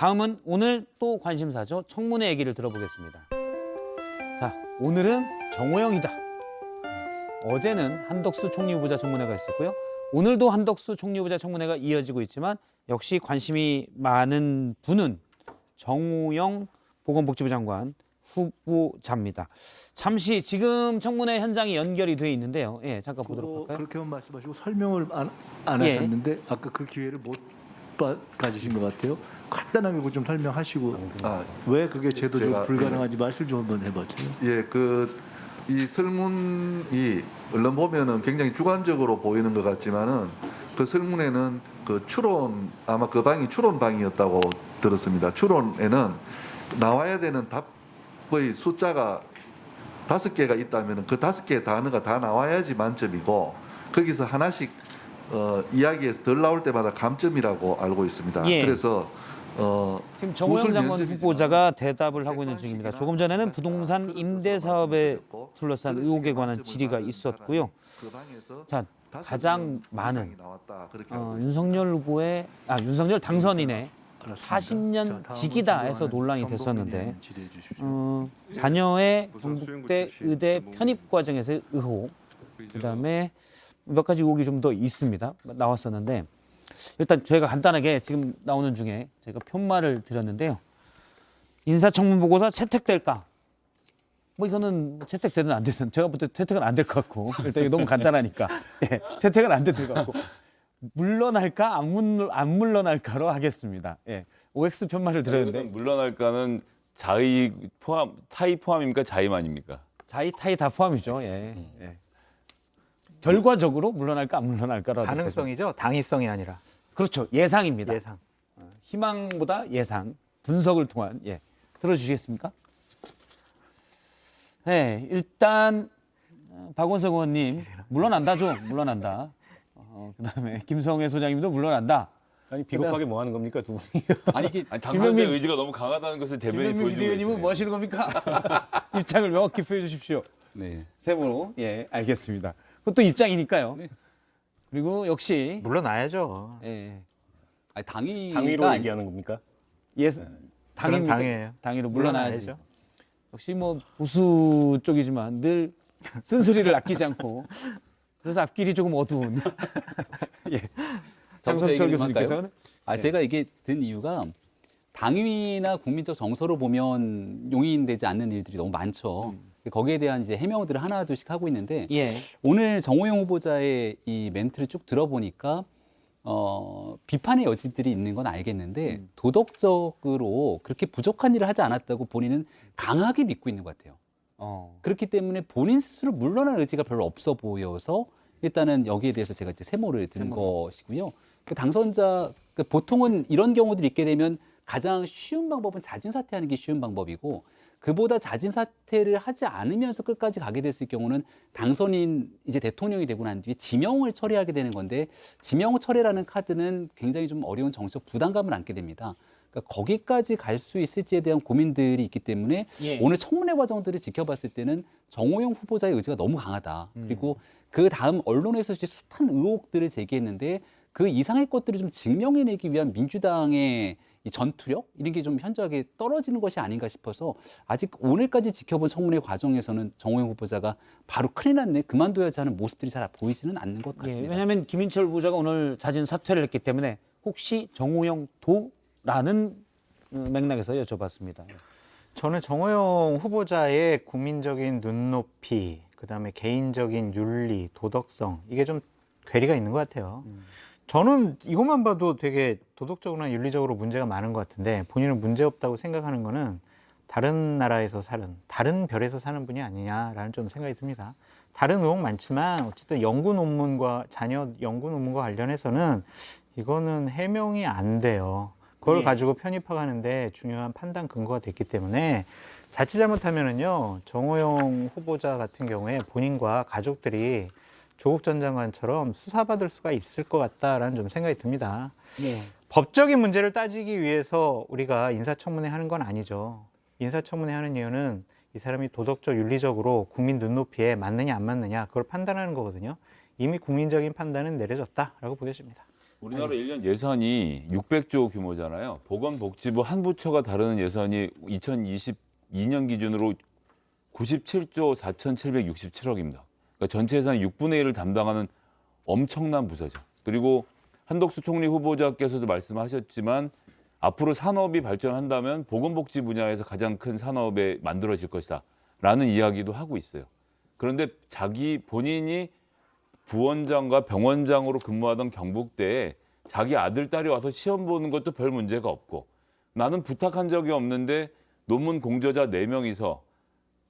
다음은 오늘 또 관심사죠. 청문회 얘기를 들어보겠습니다. 자, 오늘은 정호영이다. 어제는 한덕수 총리 후보자 청문회가 있었고요. 오늘도 한덕수 총리 후보자 청문회가 이어지고 있지만 역시 관심이 많은 분은 정호영 보건복지부 장관 후보자입니다. 잠시 지금 청문회 현장이 연결이 돼 있는데요. 예, 잠깐 보도록 할까요? 그렇게만 말씀하시고 설명을 안 예. 하셨는데 아까 그 기회를 못 가지신 것 같아요. 간단하게 그거 좀 설명하시고 왜 그게 제도적으로 제가- 불가능한지 말씀 좀 한번 해봤죠. 예, 이 설문이 얼른 보면은 굉장히 주관적으로 보이는 것 같지만은 그 설문에는 그 아마 그 방이 추론 방이었다고 들었습니다. 추론에는 나와야 되는 답의 숫자가 5개가 있다면은 그 5개의 단어가 다 나와야지 만점이고 거기서 하나씩 이야기에서 덜 나올 때마다 감점이라고 알고 있습니다. 예. 그래서 지금 정호영 무슨 장관 면접이지만 후보자가 대답을 하고 있는 중입니다. 객관식이나 조금 전에는 부동산 그런 임대 것으로 사업에 말씀드렸고 둘러싼 그런 의혹에 식의 관한 만점을 질의가 받은 있었고요. 그 방에서 자, 5명 가장 이상이 많은 나왔다, 그렇게 알고 있습니다. 윤석열 후보의 윤석열 당선인의 알았습니다. 40년 자, 다음은 직이다 해서 존경하는 논란이 정동민 됐었는데 의원 질의해 주십시오. 자녀의 부산 경북대 수영구 출신 의대 전문가. 편입 과정에서의 의혹, 그다음에 몇 가지 의혹이 좀 더 있습니다. 나왔었는데 일단 저희가 간단하게 지금 나오는 중에 제가 편말을 드렸는데요. 인사청문 보고서 채택될까? 뭐 이거는 채택되든 안 되든 제가 볼 때 채택은 안 될 것 같고 일단 이게 너무 간단하니까 예, 채택은 안 될 것 같고 물러날까 안 물러날까로 하겠습니다. 예, OX 편말을 드렸는데 물러날까는 자의 포함, 타의 포함입니까? 자의만입니까? 자의 타의 다 포함이죠. 예, 예. 결과적으로 물러날까 안 물러날까로 하도록 하겠습니다. 가능성이죠. 당위성이 아니라 그렇죠. 예상입니다. 예상. 희망보다 예상, 분석을 통한 들어주시겠습니까? 네, 일단 박원석 의원님 물러난다죠. 물러난다. 그다음에 김성애 소장님도 물러난다. 아니 비겁하게 뭐 하는 겁니까 두 분이? 아니 이게 당선자 의지가 너무 강하다는 것을 대변인 김현민 보여주고 비대위원님은 계시네요. 뭐 하시는 겁니까? 입장을 명확히 표해 주십시오. 네. 세모로 알겠습니다. 그것도 입장이니까요. 그리고 역시 물러나야죠. 아니, 당위가 당위로 얘기하는 겁니까? 당입니다. 당이에요. 당위로 물러나야지. 물러나야죠. 역시 뭐 보수 쪽이지만 늘 쓴소리를 아끼지 않고 그래서 앞길이 조금 어두운 장성철 교수님께서는 제가 이게 든 이유가 당위나 국민적 정서로 보면 용인되지 않는 일들이 너무 많죠. 거기에 대한 이제 해명들을 하나둘씩 하고 있는데 오늘 정호영 후보자의 이 멘트를 쭉 들어보니까 비판의 여지들이 있는 건 알겠는데 도덕적으로 그렇게 부족한 일을 하지 않았다고 본인은 강하게 믿고 있는 것 같아요. 그렇기 때문에 본인 스스로 물러날 의지가 별로 없어 보여서 일단은 여기에 대해서 제가 이제 세모를 든 것이고요. 그 당선자 보통은 이런 경우들이 있게 되면 가장 쉬운 방법은 자진 사퇴하는 게 쉬운 방법이고 그보다 자진 사퇴를 하지 않으면서 끝까지 가게 됐을 경우는 당선인 이제 대통령이 되고 난 뒤에 지명을 처리하게 되는 건데 지명 처리라는 카드는 굉장히 좀 어려운 정치적 부담감을 안게 됩니다. 그러니까 거기까지 갈 수 있을지에 대한 고민들이 있기 때문에 오늘 청문회 과정들을 지켜봤을 때는 정호영 후보자의 의지가 너무 강하다. 그리고 그 다음 언론에서 이제 숱한 의혹들을 제기했는데 그 이상의 것들을 좀 증명해내기 위한 민주당의 이 전투력 이런 게 좀 현저하게 떨어지는 것이 아닌가 싶어서 아직 오늘까지 지켜본 청문회 과정에서는 정호영 후보자가 바로 큰일 났네 그만둬야지 하는 모습들이 잘 보이지는 않는 것 같습니다. 왜냐하면 김인철 후보자가 오늘 자진 사퇴를 했기 때문에 혹시 정호영 도라는 맥락에서 여쭤봤습니다. 저는 정호영 후보자의 국민적인 눈높이, 그다음에 개인적인 윤리, 도덕성 이게 좀 괴리가 있는 것 같아요. 저는 이것만 봐도 되게 도덕적으로나 윤리적으로 문제가 많은 것 같은데 본인은 문제 없다고 생각하는 거는 다른 나라에서 사는, 다른 별에서 사는 분이 아니냐라는 좀 생각이 듭니다. 다른 의혹 많지만 어쨌든 연구 논문과 자녀 연구 논문과 관련해서는 이거는 해명이 안 돼요. 그걸 가지고 편입하가는데 중요한 판단 근거가 됐기 때문에 자칫 잘못하면은요 정호영 후보자 같은 경우에 본인과 가족들이 조국 전 장관처럼 수사받을 수가 있을 것 같다라는 좀 생각이 듭니다. 법적인 문제를 따지기 위해서 우리가 인사청문회 하는 건 아니죠. 인사청문회 하는 이유는 이 사람이 도덕적, 윤리적으로 국민 눈높이에 맞느냐 안 맞느냐 그걸 판단하는 거거든요. 이미 국민적인 판단은 내려졌다라고 보여집니다. 우리나라 1년 예산이 600조 규모잖아요. 보건복지부 한 부처가 다루는 예산이 2022년 기준으로 97조 4,767억입니다. 그러니까 전체 예산 6분의 1을 담당하는 엄청난 부서죠. 그리고 한덕수 총리 후보자께서도 말씀하셨지만 앞으로 산업이 발전한다면 보건복지 분야에서 가장 큰 산업에 만들어질 것이다 라는 이야기도 하고 있어요. 그런데 본인이 부원장과 병원장으로 근무하던 경북대에 자기 아들, 딸이 와서 시험 보는 것도 별 문제가 없고 나는 부탁한 적이 없는데 논문 공저자 4명이서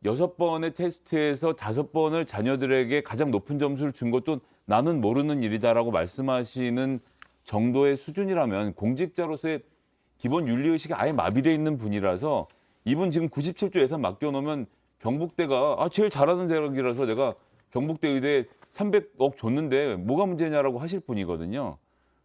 6번의 테스트에서 5번을 자녀들에게 가장 높은 점수를 준 것도 나는 모르는 일이다라고 말씀하시는 정도의 수준이라면 공직자로서의 기본 윤리의식이 아예 마비되어 있는 분이라서 이분 지금 97조 예산 맡겨놓으면 경북대가 제일 잘하는 대학이라서 내가 경북대 의대에 300억 줬는데 뭐가 문제냐라고 하실 분이거든요.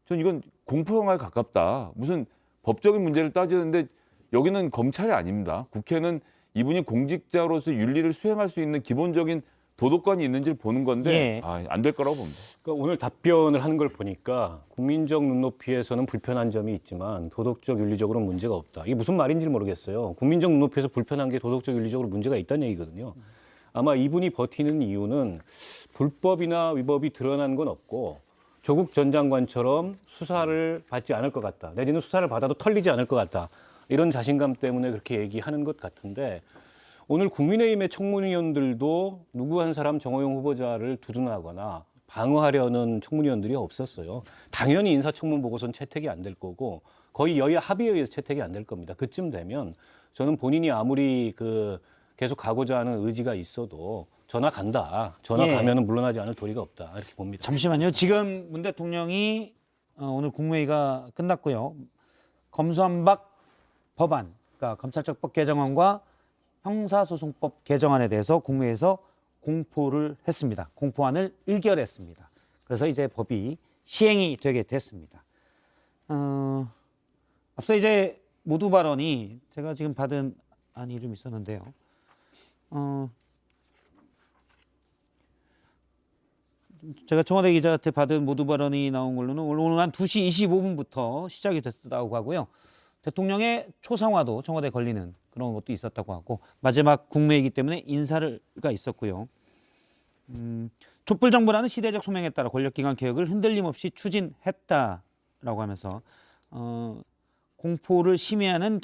전 이건 공포 영화에 가깝다. 무슨 법적인 문제를 따지는데 여기는 검찰이 아닙니다. 국회는 이분이 공직자로서 윤리를 수행할 수 있는 기본적인 도덕관이 있는지를 보는 건데 안 될 거라고 봅니다. 그러니까 오늘 답변을 하는 걸 보니까 국민적 눈높이에서는 불편한 점이 있지만 도덕적 윤리적으로는 문제가 없다. 이게 무슨 말인지 모르겠어요. 국민적 눈높이에서 불편한 게 도덕적 윤리적으로 문제가 있다는 얘기거든요. 아마 이분이 버티는 이유는 불법이나 위법이 드러난 건 없고 조국 전 장관처럼 수사를 받지 않을 것 같다. 내지는 수사를 받아도 털리지 않을 것 같다. 이런 자신감 때문에 그렇게 얘기하는 것 같은데 오늘 국민의힘의 청문위원들도 누구 한 사람 정호영 후보자를 두둔하거나 방어하려는 청문위원들이 없었어요. 당연히 인사청문 보고서는 채택이 안 될 거고 거의 여야 합의에 의해서 채택이 안 될 겁니다. 그쯤 되면 저는 본인이 아무리 계속 가고자 하는 의지가 있어도 전화 간다. 전화 가면은 물러나지 않을 도리가 없다. 이렇게 봅니다. 잠시만요. 지금 문 대통령이 오늘 국무회의가 끝났고요. 검수완박 법안, 그러니까 검찰청법 개정안과 형사소송법 개정안에 대해서 국무회에서 공포를 했습니다. 공포안을 의결했습니다. 그래서 이제 법이 시행이 되게 됐습니다. 앞서 이제 모두 발언이 제가 지금 받은 안이 좀 있었는데요. 제가 청와대 기자한테 받은 모두 발언이 나온 걸로는 오늘 한 2시 25분부터 시작이 됐다고 하고요. 대통령의 초상화도 청와대에 걸리는 그런 것도 있었다고 하고 마지막 국무회의이기 때문에 인사가 있었고요. 촛불 정부라는 시대적 소명에 따라 권력기관 개혁을 흔들림 없이 추진했다라고 하면서 공포를 심의하는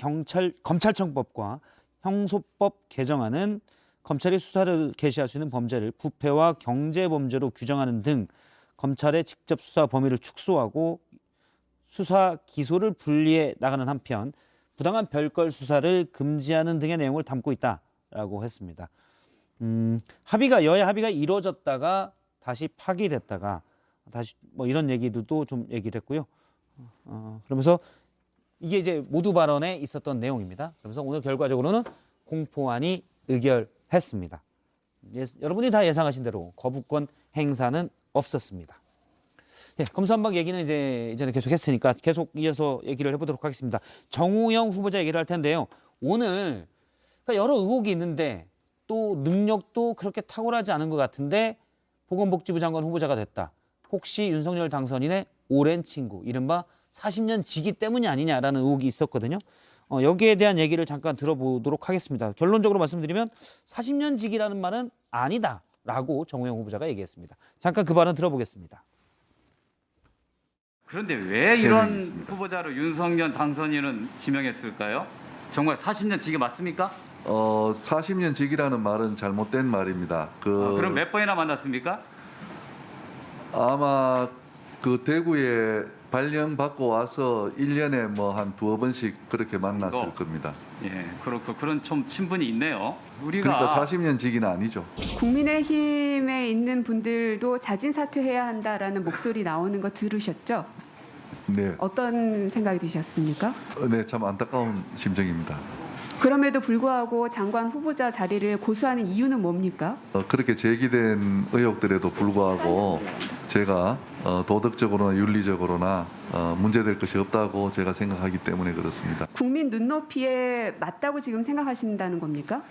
검찰청법과 형소법 개정안은 검찰이 수사를 개시할 수 있는 범죄를 부패와 경제범죄로 규정하는 등 검찰의 직접 수사 범위를 축소하고 수사 기소를 분리해 나가는 한편 부당한 별걸 수사를 금지하는 등의 내용을 담고 있다라고 했습니다. 여야 합의가 이루어졌다가 다시 파기됐다가 다시 뭐 이런 얘기들도 좀 얘기를 했고요. 그러면서 이게 이제 모두 발언에 있었던 내용입니다. 그래서 오늘 결과적으로는 공포안이 의결했습니다. 여러분이 다 예상하신 대로 거부권 행사는 없었습니다. 검수완박 얘기는 이전에 계속 했으니까 계속 이어서 얘기를 해보도록 하겠습니다. 정호영 후보자 얘기를 할 텐데요. 오늘 여러 의혹이 있는데 또 능력도 그렇게 탁월하지 않은 것 같은데 보건복지부 장관 후보자가 됐다. 혹시 윤석열 당선인의 오랜 친구, 이른바 40년 지기 때문이 아니냐라는 의혹이 있었거든요. 여기에 대한 얘기를 잠깐 들어보도록 하겠습니다. 결론적으로 말씀드리면 40년 지기라는 말은 아니다라고 정호영 후보자가 얘기했습니다. 잠깐 그 발언 들어보겠습니다. 그런데 왜 이런 후보자로 윤석열 당선인은 지명했을까요? 정말 40년 지기 맞습니까? 40년 직이라는 말은 잘못된 말입니다. 그럼 몇 번이나 만났습니까? 아마 대구에 발령받고 와서 1년에 뭐 한 2번씩 그렇게 만났을 겁니다. 예, 그렇고 그런 좀 친분이 있네요. 그러니까 40년 직은 아니죠. 국민의힘에 있는 분들도 자진 사퇴해야 한다라는 목소리 나오는 거 들으셨죠? 네. 어떤 생각이 드셨습니까? 네, 참 안타까운 심정입니다. 그럼에도 불구하고 장관 후보자 자리를 고수하는 이유는 뭡니까? 그렇게 제기된 의혹들에도 불구하고 제가 도덕적으로나 윤리적으로나 문제될 것이 없다고 제가 생각하기 때문에 그렇습니다. 국민 눈높이에 맞다고 지금 생각하신다는 겁니까?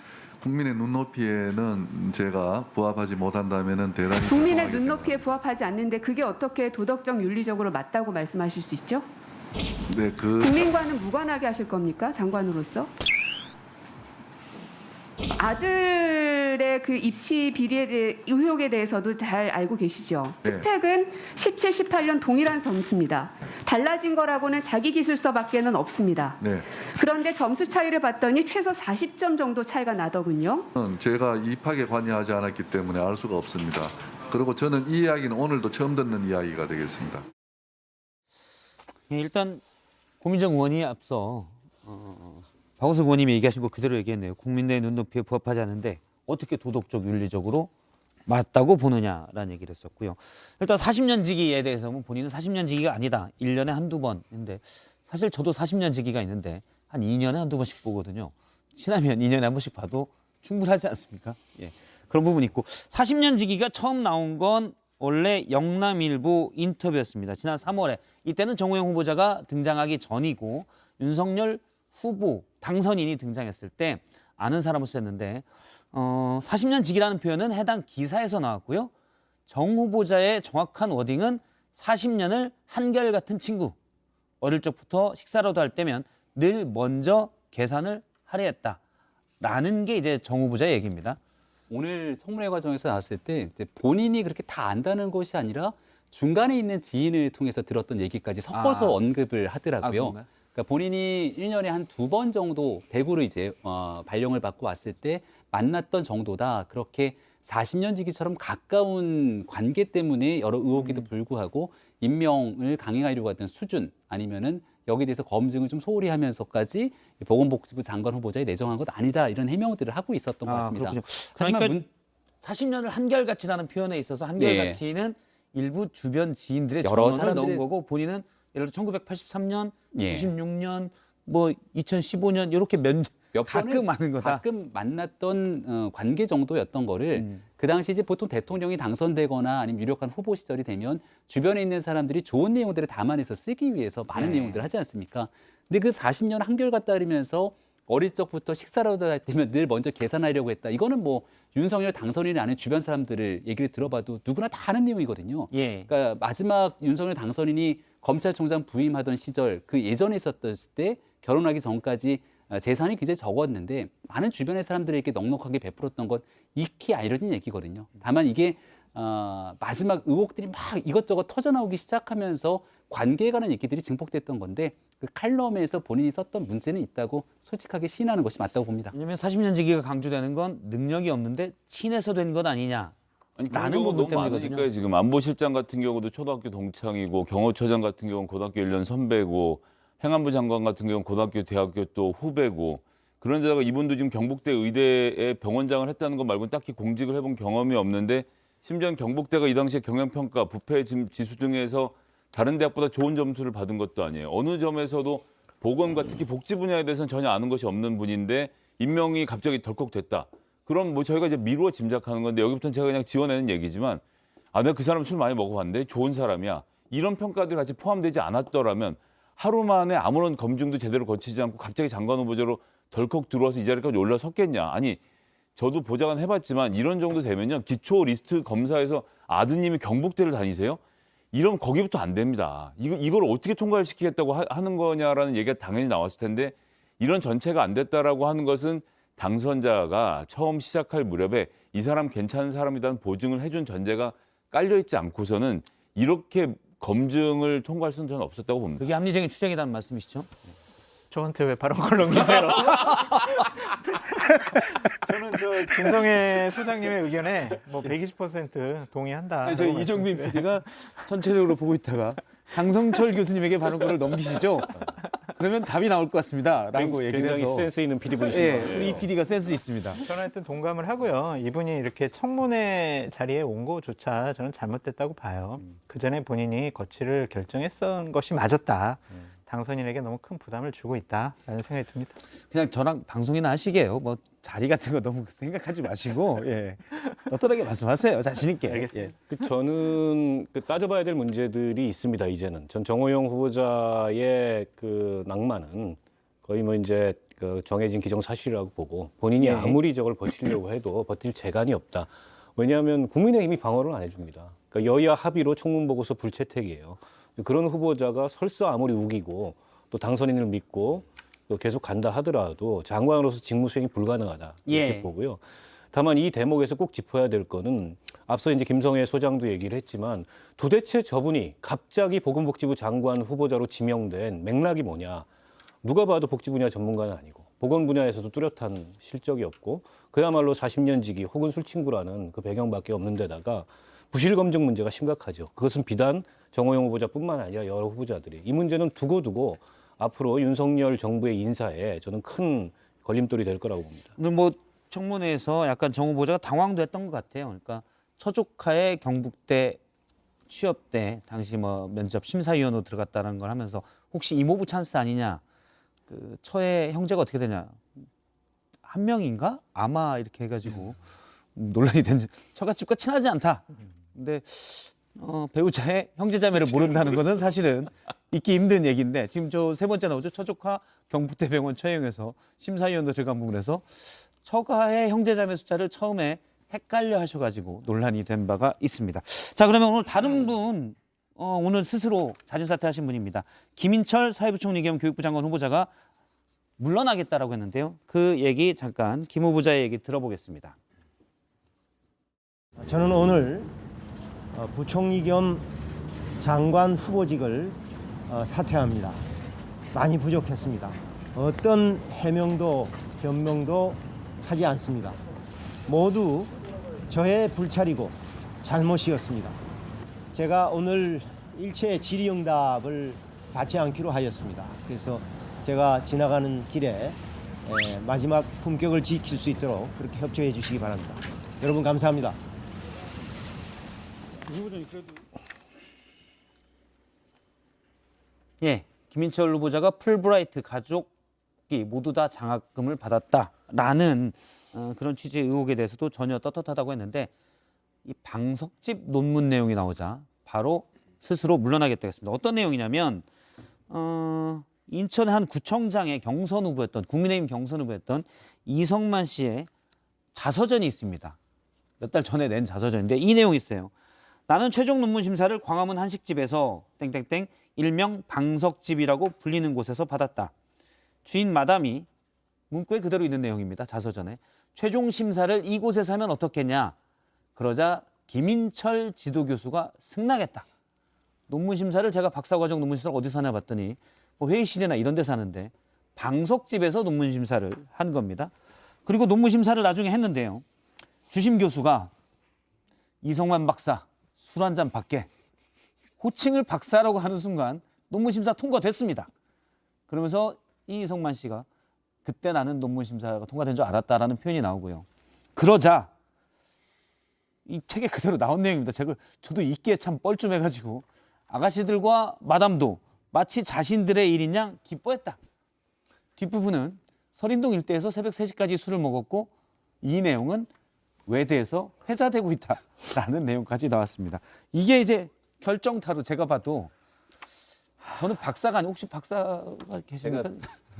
국민의 눈높이에는 제가 부합하지 못한다면은 대단히 국민의 죄송하게 눈높이에 부합하지 않는데 그게 어떻게 도덕적 윤리적으로 맞다고 말씀하실 수 있죠? 네, 국민과는 무관하게 하실 겁니까? 장관으로서? 아들의 그 입시 비리에 대해 의혹에 대해서도 잘 알고 계시죠? 네. 스펙은 17, 18년 동일한 점수입니다. 달라진 거라고는 자기 기술서밖에는 없습니다. 네. 그런데 점수 차이를 봤더니 최소 40점 정도 차이가 나더군요. 제가 입학에 관여하지 않았기 때문에 알 수가 없습니다. 그리고 저는 이 이야기는 오늘도 처음 듣는 이야기가 되겠습니다. 예, 일단 고민정 의원이 앞서 박원석 의원님이 얘기하신 거 그대로 얘기했네요. 국민의 눈높이에 부합하지 않는데 어떻게 도덕적 윤리적으로 맞다고 보느냐라는 얘기를 했었고요. 일단 40년 지기에 대해서는 본인은 40년 지기가 아니다. 1년에 한두 번 했는데 사실 저도 40년 지기가 있는데 한 2년에 한두 번씩 보거든요. 친하면 2년에 한 번씩 봐도 충분하지 않습니까? 예. 그런 부분이 있고 40년 지기가 처음 나온 건 원래 영남일보 인터뷰였습니다. 지난 3월에 이때는 정호영 후보자가 등장하기 전이고 윤석열 후보 당선인이 등장했을 때 아는 사람으로 썼는데 40년 지기라는 표현은 해당 기사에서 나왔고요. 정 후보자의 정확한 워딩은 40년을 한결같은 친구. 어릴 적부터 식사라도 할 때면 늘 먼저 계산을 하려 했다라는 게 이제 정 후보자의 얘기입니다. 오늘 청문회 과정에서 나왔을 때 이제 본인이 그렇게 다 안다는 것이 아니라 중간에 있는 지인을 통해서 들었던 얘기까지 섞어서 언급을 하더라고요. 그런가요? 그러니까 본인이 1년에 한 2번 정도 대구로 이제 발령을 받고 왔을 때 만났던 정도다. 그렇게 40년 지기처럼 가까운 관계 때문에 여러 의혹에도 불구하고 임명을 강행하려고 했던 수준 아니면은 여기에 대해서 검증을 좀 소홀히 하면서까지 보건복지부 장관 후보자에 내정한 것 아니다. 이런 해명들을 하고 있었던 것 같습니다. 그렇군요. 하지만 그러니까 40년을 한결같이라는 표현에 있어서 한결같이는 일부 주변 지인들의 여러 전원을 넣은 사람들의- 거고 본인은 예를 들어 1983년, 예. 96년, 뭐 2015년 이렇게 몇 가끔 번을 많은 거다. 가끔 만났던 관계 정도였던 거를 그 당시 이제 보통 대통령이 당선되거나 아니면 유력한 후보 시절이 되면 주변에 있는 사람들이 좋은 내용들을 담아내서 쓰기 위해서 많은 내용들을 하지 않습니까? 근데 그 40년 한결같다 그러면서 어릴 적부터 식사라도 할 때면 늘 먼저 계산하려고 했다. 이거는 뭐 윤석열 당선인이 아는 주변 사람들을 얘기를 들어봐도 누구나 다 아는 내용이거든요. 예. 그러니까 마지막 윤석열 당선인이 검찰총장 부임하던 시절 그 예전에 있었을 때 결혼하기 전까지 재산이 굉장히 적었는데 많은 주변의 사람들에게 넉넉하게 베풀었던 건 익히 알려진 얘기거든요. 다만 이게 마지막 의혹들이 막 이것저것 터져나오기 시작하면서 관계에 관한 얘기들이 증폭됐던 건데 그 칼럼에서 본인이 썼던 문제는 있다고 솔직하게 시인하는 것이 맞다고 봅니다. 왜냐하면 40년 지기가 강조되는 건 능력이 없는데 친해서 된 것 아니냐. 아니, 나는 그런 경우가 부분 너무 때문이거든요. 많으니까 지금 안보실장 같은 경우도 초등학교 동창이고 경호처장 같은 경우는 고등학교 1년 선배고 행안부 장관 같은 경우는 고등학교, 대학교 또 후배고 그런 데다가 이분도 지금 경북대 의대에 병원장을 했다는 것 말고는 딱히 공직을 해본 경험이 없는데 심지어 경북대가 이 당시에 경영평가, 부패 지수 등에서 다른 대학보다 좋은 점수를 받은 것도 아니에요. 어느 점에서도 보건과 특히 복지 분야에 대해서는 전혀 아는 것이 없는 분인데 임명이 갑자기 덜컥 됐다. 그럼 뭐 저희가 이제 미루어 짐작하는 건데 여기부터는 제가 그냥 지어내는 얘기지만 내가 그 사람 술 많이 먹어봤는데 좋은 사람이야. 이런 평가들이 같이 포함되지 않았더라면 하루 만에 아무런 검증도 제대로 거치지 않고 갑자기 장관 후보자로 덜컥 들어와서 이 자리까지 올라섰겠냐. 아니 저도 보좌관 해봤지만 이런 정도 되면요. 기초 리스트 검사에서 아드님이 경북대를 다니세요? 이러면 거기부터 안 됩니다. 이걸 어떻게 통과를 시키겠다고 하는 거냐라는 얘기가 당연히 나왔을 텐데 이런 전체가 안 됐다라고 하는 것은 당선자가 처음 시작할 무렵에 이 사람 괜찮은 사람이라는 보증을 해준 전제가 깔려있지 않고서는 이렇게 검증을 통과할 수는 저는 없었다고 봅니다. 그게 합리적인 추정이라는 말씀이시죠? 저한테 왜 바로 그걸 넘기세요? 저는 저 김성애 소장님의 의견에 뭐 120% 동의한다. 저희 이정민 PD가 전체적으로 보고 있다가 강성철 교수님에게 바로 그걸 넘기시죠? 그러면 답이 나올 것 같습니다. 라고 얘기를 굉장히 해서. 센스 있는 PD 분이시죠. 예, 우리 이 PD가 센스 있습니다. 저는 하여튼 동감을 하고요. 이분이 이렇게 청문회 자리에 온 거조차 저는 잘못됐다고 봐요. 그 전에 본인이 거취를 결정했던 것이 맞았다. 당선인에게 너무 큰 부담을 주고 있다라는 생각이 듭니다. 그냥 저랑 방송이나 하시게요. 뭐 자리 같은 거 너무 생각하지 마시고 예. 떳떳하게 말씀하세요. 자신 있게. 알겠습니다. 저는 따져봐야 될 문제들이 있습니다. 이제는 전 정호영 후보자의 그 낭만은 거의 뭐 이제 그 정해진 기정사실이라고 보고 본인이 예. 아무리 저걸 버티려고 해도 버틸 재간이 없다. 왜냐하면 국민의힘이 방어를 안 해줍니다. 그러니까 여야 합의로 청문 보고서 불채택이에요. 그런 후보자가 설사 아무리 우기고 또 당선인을 믿고 또 계속 간다 하더라도 장관으로서 직무 수행이 불가능하다 이렇게 예. 보고요. 다만 이 대목에서 꼭 짚어야 될 거는 앞서 이제 김성애 소장도 얘기를 했지만 도대체 저분이 갑자기 보건복지부 장관 후보자로 지명된 맥락이 뭐냐. 누가 봐도 복지 분야 전문가는 아니고 보건 분야에서도 뚜렷한 실적이 없고 그야말로 40년 지기 혹은 술친구라는 그 배경밖에 없는 데다가 부실 검증 문제가 심각하죠. 그것은 비단 정호영 후보자뿐만 아니라 여러 후보자들이 이 문제는 두고 앞으로 윤석열 정부의 인사에 저는 큰 걸림돌이 될 거라고 봅니다. 오늘 뭐 청문회에서 약간 정 후보자가 당황도 했던 것 같아요. 그러니까 처조카의 경북대 취업 때 당시 뭐 면접 심사위원으로 들어갔다는 걸 하면서 혹시 이모부 찬스 아니냐? 그 처의 형제가 어떻게 되냐? 한 명인가? 아마 이렇게 해가지고 논란이 된 처갓집과 친하지 않다. 근데 배우자의 형제자매를 모른다는 것은 사실은 있기 힘든 얘기인데 지금 저 세 번째 나오죠. 처조카 경북대병원 처형에서 심사위원도 들어간 부분에서 처가의 형제자매 숫자를 처음에 헷갈려 하셔가지고 논란이 된 바가 있습니다. 자, 그러면 오늘 다른 분 오늘 스스로 자진 사퇴하신 분입니다. 김인철 사회부총리 겸 교육부 장관 후보자가 물러나겠다라고 했는데요. 그 얘기 잠깐 김 후보자의 얘기 들어보겠습니다. 저는 오늘 부총리 겸 장관 후보직을 사퇴합니다. 많이 부족했습니다. 어떤 해명도 변명도 하지 않습니다. 모두 저의 불찰이고 잘못이었습니다. 제가 오늘 일체 질의응답을 받지 않기로 하였습니다. 그래서 제가 지나가는 길에 마지막 품격을 지킬 수 있도록 그렇게 협조해 주시기 바랍니다. 여러분 감사합니다. 예, 김인철 후보자가 풀브라이트 가족이 모두 다 장학금을 받았다라는 그런 취지의 의혹에 대해서도 전혀 떳떳하다고 했는데 이 방석집 논문 내용이 나오자 바로 스스로 물러나겠다고 했습니다. 어떤 내용이냐면 인천의 한 구청장의 경선 후보였던 국민의힘 경선 후보였던 이성만 씨의 자서전이 있습니다. 몇 달 전에 낸 자서전인데 이 내용이 있어요. 나는 최종 논문 심사를 광화문 한식집에서 땡땡땡 일명 방석집이라고 불리는 곳에서 받았다. 주인 마담이 문구에 그대로 있는 내용입니다. 자서전에. 최종 심사를 이곳에서 하면 어떻겠냐. 그러자 김인철 지도교수가 승낙했다. 논문 심사를 제가 박사과정 논문 심사를 어디서 하나 봤더니 뭐 회의실이나 이런 데서 하는데 방석집에서 논문 심사를 한 겁니다. 그리고 논문 심사를 나중에 했는데요. 주심 교수가 이성만 박사 술 한 잔 받게 호칭을 박사라고 하는 순간 논문 심사 통과됐습니다. 그러면서 이성만 씨가 그때 나는 논문 심사가 통과된 줄 알았다라는 표현이 나오고요. 그러자 이 책에 그대로 나온 내용입니다. 저도 읽기에 참 뻘쭘해가지고 아가씨들과 마담도 마치 자신들의 일인 양 기뻐했다. 뒷부분은 서린동 일대에서 새벽 3시까지 술을 먹었고 이 내용은 외대에서 회자되고 있다라는 내용까지 나왔습니다. 이게 이제 결정타로 제가 봐도 저는 박사가 아니고 혹시 박사가 계십니까?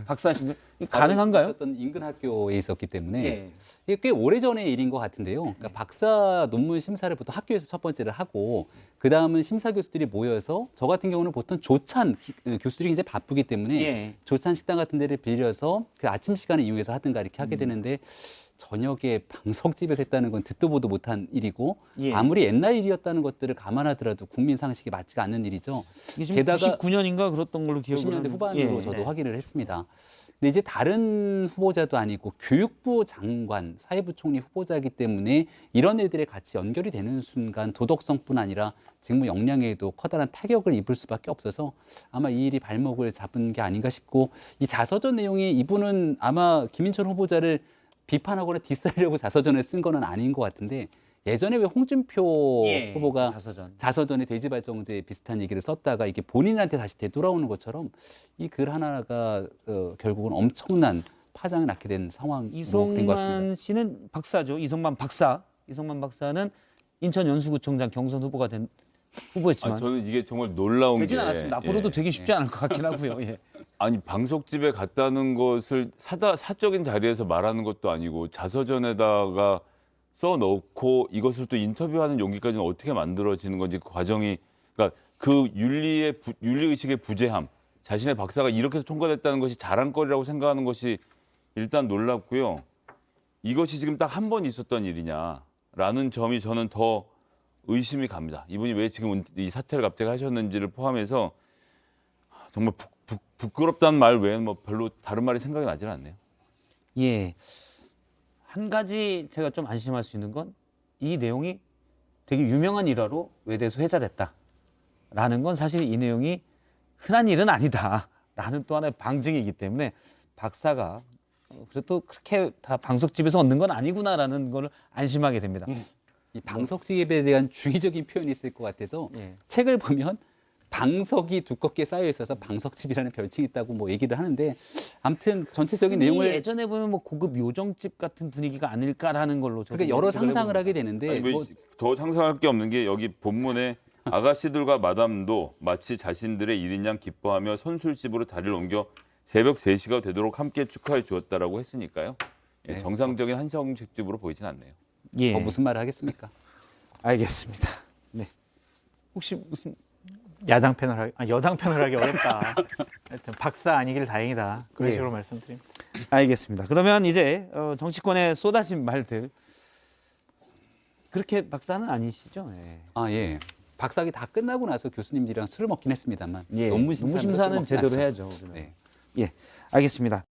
박사신가요? 가능한가요? 있었던 인근 학교에 있었기 때문에 예. 이게 꽤 오래전의 일인 것 같은데요. 그러니까 박사 논문 심사를 보통 학교에서 첫 번째를 하고 그 다음은 심사 교수들이 모여서 저 같은 경우는 보통 조찬 교수들이 이제 바쁘기 때문에 예. 조찬 식당 같은 데를 빌려서 그 아침 시간을 이용해서 하든가 이렇게 하게 되는데 저녁에 방석집에서 했다는 건 듣도 보도 못한 일이고 예. 아무리 옛날 일이었다는 것들을 감안하더라도 국민 상식이 맞지가 않는 일이죠. 이게 지금 게다가 99년인가 그랬던 걸로 기억을 90년대 후반으로 예. 저도 확인을 했습니다. 근데 이제 다른 후보자도 아니고 교육부 장관, 사회부총리 후보자이기 때문에 이런 일들에 같이 연결이 되는 순간 도덕성뿐 아니라 직무 역량에도 커다란 타격을 입을 수밖에 없어서 아마 이 일이 발목을 잡은 게 아닌가 싶고 이 자서전 내용이 이분은 아마 김인철 후보자를 비판하거나 디스하려고 자서전을 쓴 거는 아닌 것 같은데 예전에 왜 홍준표 예, 후보가 자서전에 돼지발정제 비슷한 얘기를 썼다가 이게 본인한테 다시 되돌아오는 것처럼 이 글 하나가 결국은 엄청난 파장을 낳게 된 상황이 된 것 같습니다. 이성만 씨는 박사죠. 이성만 박사는 인천 연수구청장 경선 후보가 된 후보였지만 저는 이게 정말 놀라운 게 되진 않았습니다. 앞으로도 되기 쉽지 않을 것 같긴 하고요. 예. 아니 방석집에 갔다는 것을 사적인 자리에서 말하는 것도 아니고 자서전에다가 써놓고 이것을 또 인터뷰하는 용기까지는 어떻게 만들어지는 건지 그 과정이 그러니까 그 윤리 의식의 부재함, 자신의 박사가 이렇게 해서 통과됐다는 것이 자랑거리라고 생각하는 것이 일단 놀랍고요. 이것이 지금 딱 한 번 있었던 일이냐라는 점이 저는 더 의심이 갑니다. 이분이 왜 지금 이 사퇴를 갑자기 하셨는지를 포함해서 정말 부끄럽다는 말 외에는 뭐 별로 다른 말이 생각이 나질 않네요. 예. 한 가지 제가 좀 안심할 수 있는 건 이 내용이 되게 유명한 일화로 외대에서 회자됐다라는 건 사실 이 내용이 흔한 일은 아니다라는 또 하나의 방증이기 때문에 박사가 그래도 그렇게 다 방석집에서 얻는 건 아니구나라는 걸 안심하게 됩니다. 이 방석집에 대한 주의적인 표현이 있을 것 같아서 예. 책을 보면 방석이 두껍게 쌓여 있어서 방석집이라는 별칭이 있다고 뭐 얘기를 하는데 아무튼 전체적인 내용을 예전에 보면 뭐 고급 요정집 같은 분위기가 아닐까라는 걸로 저도 그러니까 여러 예측을 상상을 해봅니다. 하게 되는데 아니, 뭐 더 상상할 게 없는 게 여기 본문에 아가씨들과 마담도 마치 자신들의 일인 양 기뻐하며 선술집으로 자리를 옮겨 새벽 3시가 되도록 함께 축하해 주었다라고 했으니까요. 예, 네. 정상적인 한정식집으로 보이진 않네요. 예. 무슨 말을 하겠습니까? 알겠습니다. 네. 혹시 무슨 야당 편을 하기, 여당 편을 하기 어렵다. 하여튼 박사 아니길 다행이다. 그런 예. 식으로 말씀드립니다. 알겠습니다. 그러면 이제 정치권에 쏟아진 말들 그렇게 박사는 아니시죠? 예. 아 예. 박사학위 다 끝나고 나서 교수님들이랑 술을 먹긴 했습니다만 예. 논문 심사는 제대로 해야죠. 우리는. 네. 예, 알겠습니다.